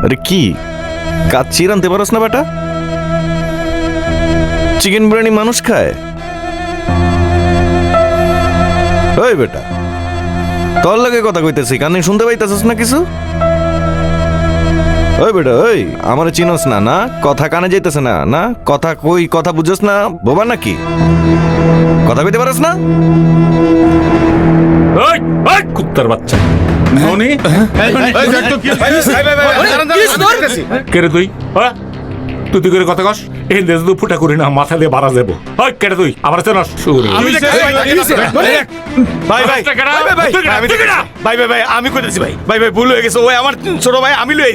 আরে কি কাচ্চি রানতে পারস না বেটা? চিকেন বিরিয়ানি মানুষ খায়? ওই বেটা, তোর লাগে কথা কইতেছি, কানে শুনতে পাইতেছিস না কিছু? ওই বেটা, ওই আমার চিনস না? না কথা কানে যাইতেছে না? না কথা কই, কথা বুঝছস না? বোবা নাকি? কথা কইতে পারস না? ওই ওই কুত্তার বাচ্চা ননি কেরে তুই তুই করে কথা কস এই দেশ তো ফুটা করি না মাথা দিয়ে বাড়া যাবো। ওই কেটে তুই আমার তো নষ্ট ভাই আমি কইতেছি ভাই ভাই ভাই ভুল হয়ে গেছে। ওই আমার ছোট ভাই, আমি লই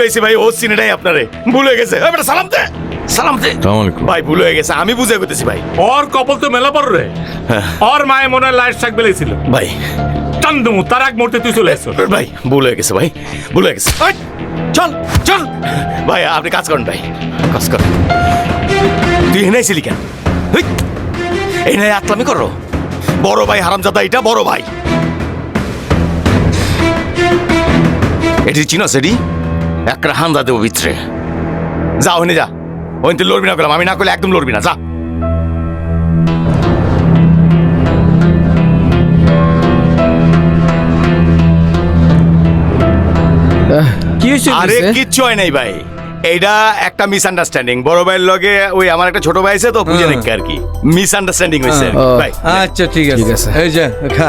আইছি ভাই। ও সিনেটাই আপনারে ভুল হয়ে গেছে। সালাম দে সালাম দে ভাই, ভুল হয়ে গেছে। আমি বুঝে কইতেছি ভাই। ওর কপাল তো মেলা পড় রে। ওর মায়ে মনে হয় লাইট শাক বেলেছিল ভাই। চান্দমু তার এক মুহূর্তে তুই চলে এসো ভাই ভুল হয়ে গেছে ভাই, ভুল হয়ে গেছে। চল চল ভাই, আপনি কাজ করেন ভাই, কাজ করেন। তুই এনে আইছিলি কেন? এই নাই আতলামি করো। বড় ভাই হারামজাদা, এটা বড় ভাই। এটি চিনস? এটি একটা হান্দা দেবো ভিতরে। যা ওখানে যা, ওখানে তুই লড়বি না করলাম, আমি না করলে একদম লড়বি না। যা কি হয়েছে? আরে কিচ্ছু হয় নাই ভাই, এইটা একটা মিসআন্ডারস্ট্যান্ডিং। বড় ভাইয়ের লগে ওই আমার একটা ছোট ভাই আছে তো, বুঝে নাকি আর কি মিসআন্ডারস্ট্যান্ডিং হয়েছে ভাই। আচ্ছা ঠিক আছে, এই যে খা।